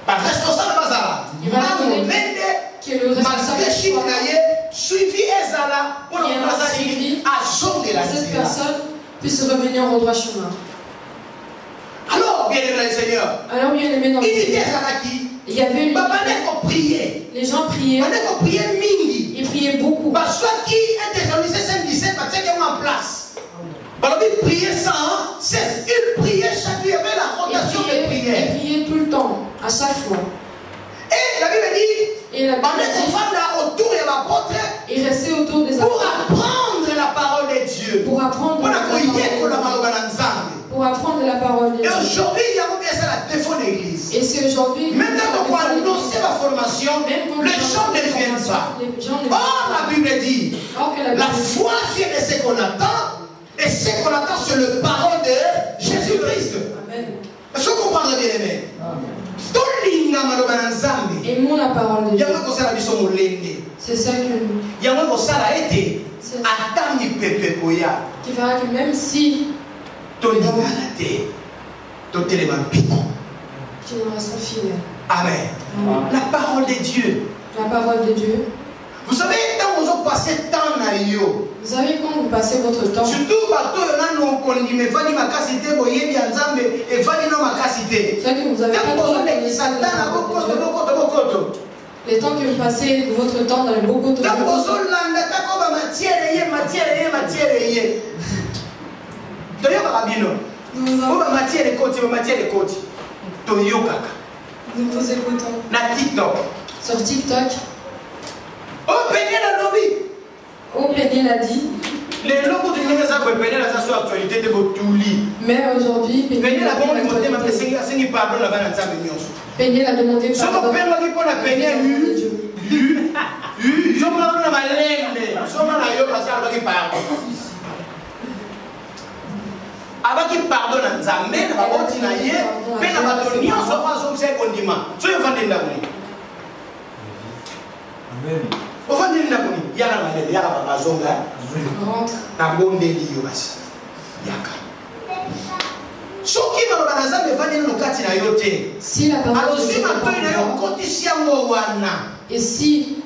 par responsable bazala, que le responsable suivi ezala pour cette personne puisse revenir au droit chemin. Alors, bien aimé le Seigneur, il y avait une les gens priaient. Ils priaient beaucoup. Parce qui est désormais 17 en place. Ils priaient sans cesse. Ils priaient chaque jour. Il y avait la rotation de prière. Ils priaient tout le temps, à chaque fois. Et la Bible dit, autour de l'apôtre, ils restaient autour des apôtres pour apprendre la parole de Dieu. Pour apprendre la parole de Dieu. Et aujourd'hui, il y a la défaut de l'église. Et c'est aujourd'hui. Même quand on a annoncé la formation, les gens ne viennent pas. Or, la Bible dit, la foi vient de ce qu'on attend. Et ce qu'on attend, c'est la parole de Jésus-Christ. Est-ce que vous comprenez bien, aimé? Aimons la parole de Dieu. C'est ça que qui fera que même si tu nous restons fidèles. Amen. La parole de Dieu. La parole de Dieu. Vous savez, quand vous passez temps à yo. Vous savez quand vous passez votre temps. Surtout bateau là non qu'on dit mais vali ma casité boye bien nzambe et vali non ma casité. C'est que vous avez pas trop les temps que vous passez votre temps dans le beaucoup de nous vous écoutons. Na TikTok. Sur TikTok. Oh, Péniel a lobby. Oh, Péniel a dit. Les logos de Péniel a sur actualité de votre touli. Mais aujourd'hui, Péniel a demandé pardon la vanne Péniel a demandé pardon. Je m'en ai malade. Je m'en ai passé avec pardon. Avec qui pardonne à Nzambe, na baboti na ye, pe na bato nyonso bazo se kondima. So yo vande ndakuni. Amen. O vande ndakuni, yala malele, yala babazonga. Na bonde liyo basi. Yaka. Soki ba Nzambe vande no kati na yo te. Si la parole alors si ma toy na yo kotisi yango wana. Et si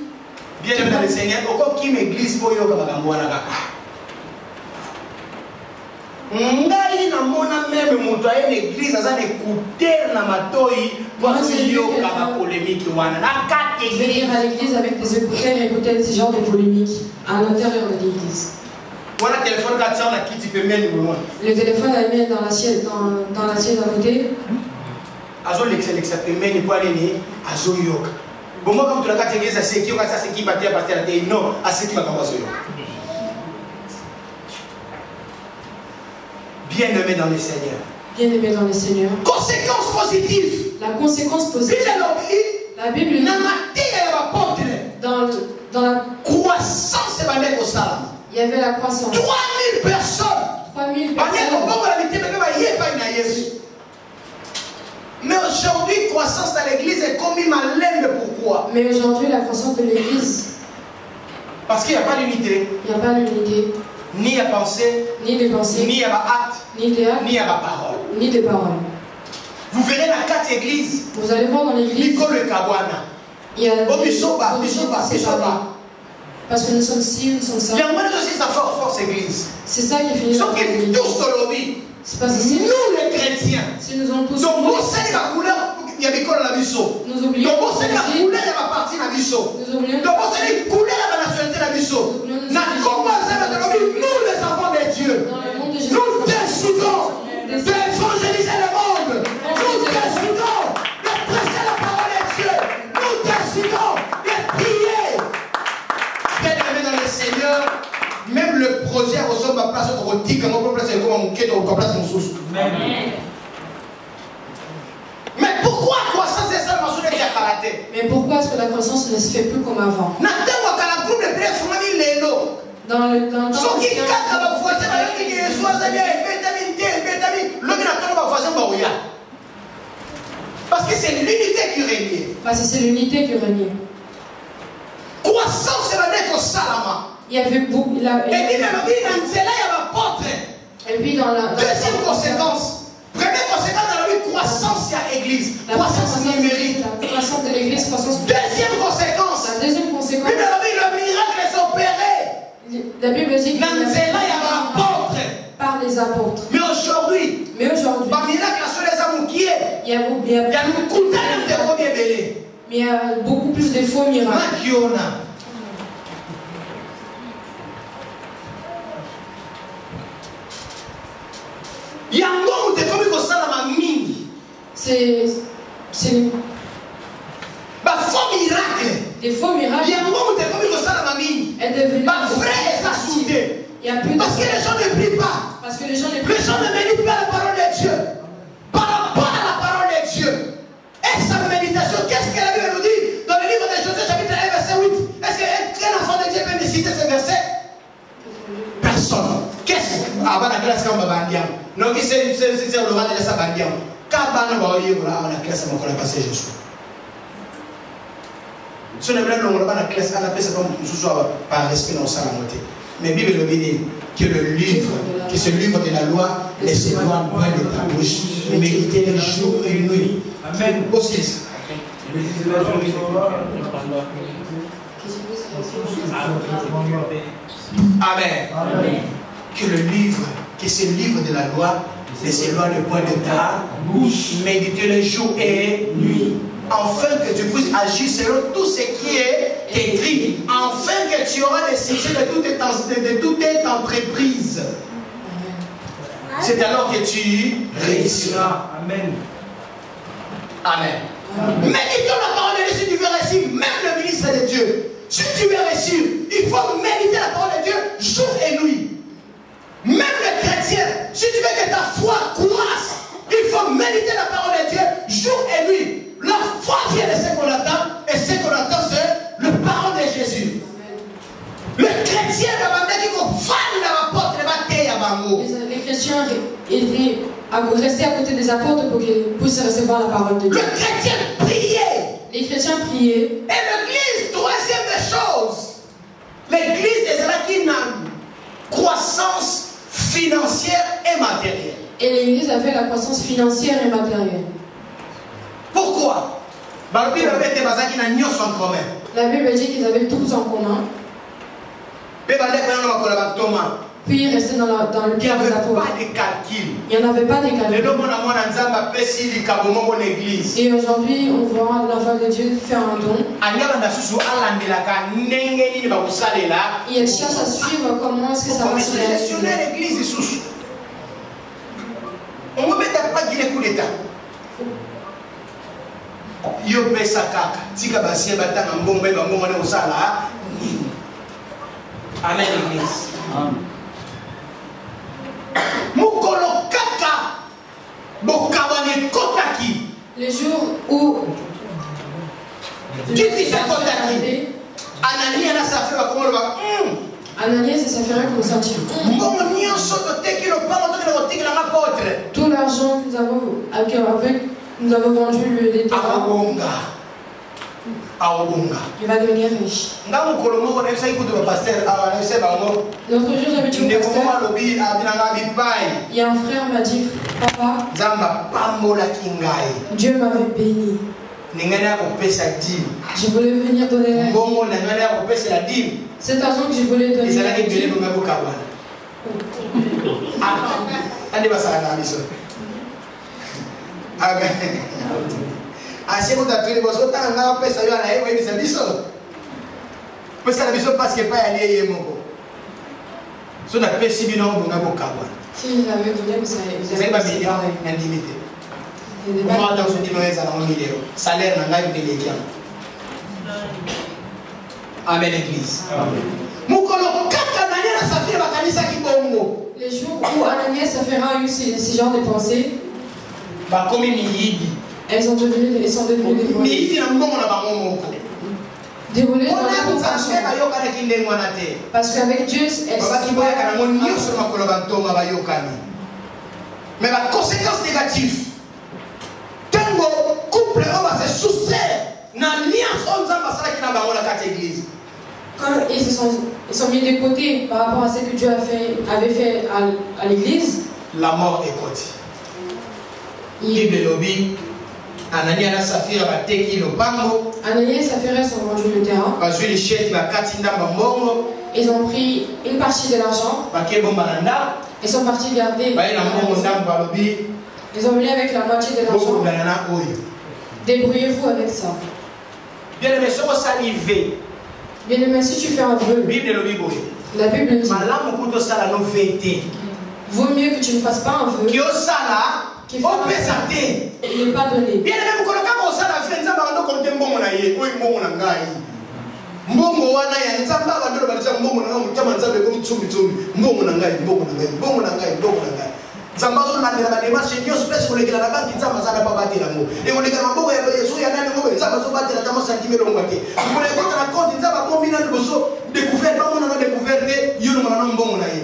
bien aimé dans le Seigneur, oko ki m'église po yo ka bakambo wana kaka. Ngai na mona même moto aye l'église aza écouter na matoi pour yoka ba polémique wana na kati venir à l'église avec des écouteurs et écouter ce genre de polémique à l'intérieur de l'église. Voilà téléphone ka tient na kiti pembeni moi. Le téléphone est mis dans l'assiette dans l'assiette à côté. Azo l'excel pembeni pour aller ni azo yoka. Bon moi comme tu la kati église c'est qui on ça c'est qui bater à partir de non à ce qui va commencer. Bien-aimé dans le Seigneur. Bien-aimé dans le Seigneur. Conséquence positive. La conséquence positive. La Bible dans la croissance, il y avait la croissance. 3000 personnes. 3000 personnes. Mais aujourd'hui, croissance dans l'église est comme malade. Pourquoi? Mais aujourd'hui, la croissance de l'église Parce qu'il n'y a pas d'unité. Il n'y a pas d'unité. Ni à pensée. Ni de pensée. Ni à acte. Ni de acte. Ni à parole. Ni de parole. Vous verrez la 4 églises. Vous allez voir dans l'église. Nicole Kabwana. Il y a Bisoba. Parce que nous sommes ci, nous sommes ça. Il y a moins aussi sa force église. C'est ça qui finit. Sauf que tous dans l'objet. C'est parce que si nous les chrétiens. Si nous avons tous. Donc vous savez la couleur. Il y a des couleurs à la biseau. Nous oublions. Donc vous savez la couleur de la partie de la biseau. Nous oublions. Donc vous savez la couleur de la nationalité de la biseau. Nous les enfants de Dieu. Nous décidons d'évangéliser le monde. Nous décidons de prêcher la parole de Dieu. Nous décidons de prier. Bien-aimés dans le Seigneur, même le projet ressemble à place autorotique. Comment on peut placer comme un quai de place en sous. Mais pourquoi la croissance est ça mentionné qui a karaté? Mais pourquoi est-ce que la croissance ne se fait plus comme avant? Dans le temps. Parce que c'est l'unité qui régnait. Parce que c'est l'unité qui régnait. Croissance, c'est la au salama. Il y avait beaucoup. Et puis dans la. Deuxième conséquence. Première conséquence dans la vie, croissance, il y a église. Croissance numérique. La croissance de l'église, croissance. Deuxième conséquence. La deuxième conséquence. Le miracle est opéré. La Bible dit qu'il y a apôtres. Par les apôtres. Mais aujourd'hui. Le miracle sur les hommes qui est. Il y a mais il y a beaucoup plus de faux miracles. Il y a un monde de comme il ça dans ma mine. C'est faux miracle. Des faux miracles. Il y a un monde de comme il ça dans ma mine. Elle est devenue vrai et ça soudé. Parce que les gens ne prient pas. Parce que les gens ne méditent pas la parole de Dieu. Par rapport à la parole de Dieu. Et sa méditation, qu'est-ce que la Bible nous dit dans le livre de Josué chapitre 1 verset 8? Est-ce qu'un enfant de Dieu peut me citer ce verset? Personne. Qu'est-ce que avant la classe comme Babandiam? Non, qui c'est le roi de sa Bandiam? Quand on va au livre là, la classe on a passé Jésus. Si on est vraiment dans la classe, on a passé comme ce soit par respect dans sa montée. Mais Bible le dit que le livre, que ce livre de la loi, laissez-moi loin de ta bouche, et méditer les jours et les nuits. Amen. Aussi ça. Amen. Amen. Que le livre, que ce livre de la loi, laissez-moi le point de ta bouche, méditer les jours et nuits. Afin que tu puisses agir selon tout ce qui est écrit, afin que tu auras des succès de toute entreprise. C'est alors que tu réussiras. Amen. Amen. Méditons la parole de Dieu si tu veux réussir, même le ministre de Dieu. Si tu veux réussir, il faut méditer la parole de Dieu jour et nuit. Même le chrétien, si tu veux que ta foi croisse, il faut méditer la parole de Dieu jour et nuit. La foi vient de ce qu'on attend, et ce qu'on attend, c'est le parole de Jésus. Le chrétien les chrétiens étaient rester à côté des apôtres pour qu'ils puissent recevoir la parole de Dieu. Le chrétien priait. Les chrétiens priaient. Et l'église, troisième des choses, l'église est là qui a une croissance financière et matérielle. Et l'église avait la croissance financière et matérielle. Pourquoi? La Bible dit qu'ils avaient tous en commun. Puis ils restaient dans le cœur des apôtres. Il n'y en avait pas de calcul. Et aujourd'hui, on voit l'enfant de Dieu faire un don. Et elle cherche à suivre comment est-ce que ça va se réaliser. On ne met pas de coup d'état. Yo pesa kaka tika basie batanga mbongo ba mbongo na usala. Amen église. Mukolo kaka bokabane kotaki. Le jour où tu dis ça kotaki. Anania na Safira comment va Ananias et Saphira qui ont sorti. Tout l'argent que nous avons vendu les terrains. Il va devenir riche. L'autre jour, j'avais dit au pasteur, il y a un frère m'a dit, papa, Dieu m'avait béni. Je voulais venir donner la dîme. Cet argent que je voulais donner la dîme. Amen. Parce que pas aller so na pesi bino bonga bokabwa si vous avez donné vous avez pas million indimité moi dans ce dimanche ça na million salaire na ngai beleki amen église amen mukolo kaka na nena safira bakanisa kibongo les jours où Ananias et Saphira a eu ce genre de pensée ba komi miyidi elles sont devenues des voleurs miyidi na mbongo na bango moko dévolé parce qu'avec Dieu, elle mais la conséquence négative, quand le couple va se soustraire, quand ils sont mis de côté par rapport à ce que Dieu avait fait à l'église, la mort est côté. Ananias et Saphira sont vendus le terrain. Ils ont pris une partie de l'argent. Ils sont partis garder. Ils ont venu avec la moitié de l'argent. Débrouillez-vous avec ça. Bien-aimé, si tu fais un vœu, la Bible dit vaut mieux que tu ne fasses pas un vœu. Il n'est pas donné. Bien aimé, vous ça la fin, ça va nous compter bon na ye, oui bon na ngai. Mbongo wana ya nzamba ba ndo ba tsa mbongo na mu tama nzabe ko mtsumi mbongo na ngai. Nzamba zo na ndela ba demarche nyo space ko lekela na banki nzamba za ba batela mo. E ko lekela maboko ya Yesu ya nani mo nzamba zo batela tama santimelo ngwake. Ko le ko na compte nzamba ko mina boso découvert ba mo na découverte yo no na mbongo na ye.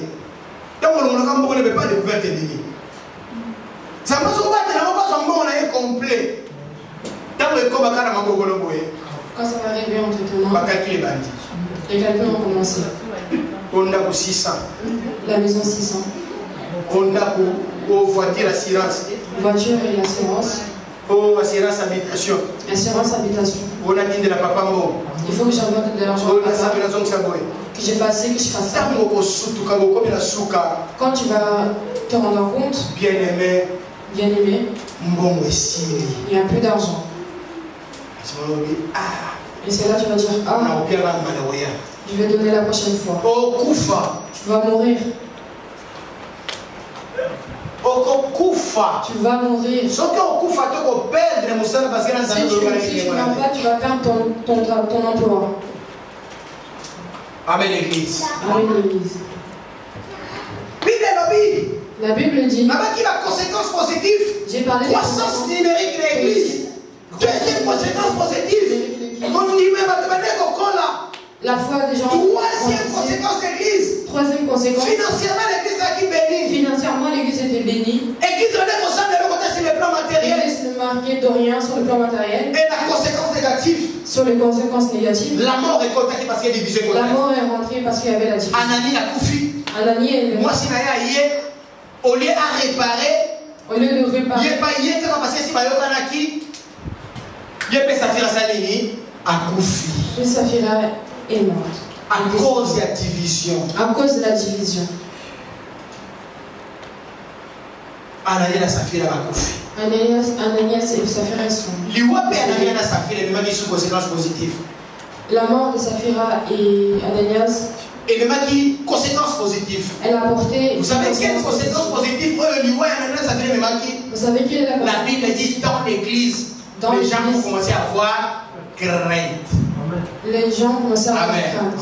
Tango lo na mbongo ne be pas découverte dini. Ça passe au bas de la on est complet. Quand ça va arriver entre tes mains, les calculs ont commencé. On a 600. La maison 600. On a voiture assurance. Voiture et assurance. Oh, assurance habitation. Assurance habitation. On a dit de la papa mort. Il faut que j'envoie de l'argent. Que j'ai passé, que je fasse ça. Quand tu vas te rendre compte, bien-aimé, il n'y a plus d'argent. Et c'est là que tu vas dire, je vais donner la prochaine fois. Tu vas mourir. Tu vas mourir. Si tu n'as pas, tu vas perdre ton emploi. Amen l'église. Amen l'église. La Bible dit, j'ai parlé de croissance numérique de l'église. Deuxième conséquence positive, la foi des gens. Troisième conséquence de l'église. Troisième conséquence. Financièrement, l'église a été bénie. Financièrement, l'église était bénie. L'église est concentrée sur le plan matériel. L'église ne marquait de rien sur le plan matériel. Et la conséquence négative. Sur les conséquences négatives. La mort est contactée parce qu'il y a division. La mort est rentrée parce qu'il y avait la division. Anani a koufi. Anani est. Moi, si au lieu à réparer, au lieu de réparer, il n'y a pas y est passé si Bayokanaki, il y a pas Saphira Salini à Koufi. Le Saphira est morte. À cause de la division. À cause de la division. Ananias et Saphira à Koufi. Ananias et Saphira sont. L'Iwape Ananias et Saphira, même qui sont conséquences positives. La mort de Saphira et Ananias. Et même qui conséquences positives. Elle a apporté. Vous savez quelles conséquences positives? Vous savez quelle est la Bible dit dans l'église, les gens vont commencer à avoir crainte. Les gens commencent à avoir crainte.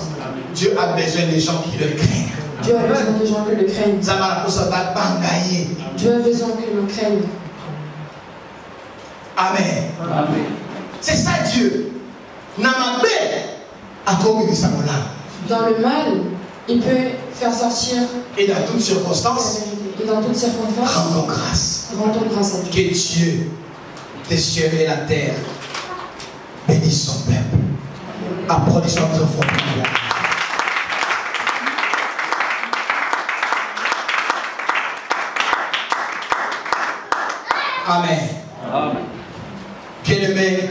Dieu a besoin des gens qui le craignent. Dieu a besoin des gens qui le craignent. Dieu a besoin que le craignent. Amen. Amen. C'est ça Dieu. Namabé a commis de sa monnaie. Dans le mal, il peut faire sortir. Et dans toutes circonstances. Et dans toutes circonstances. Rendons grâce. Rendons grâce à Dieu. Que Dieu, des cieux et la terre, bénisse. bénisse son peuple. Applaudissons très fort. Amen. Bien-aimés,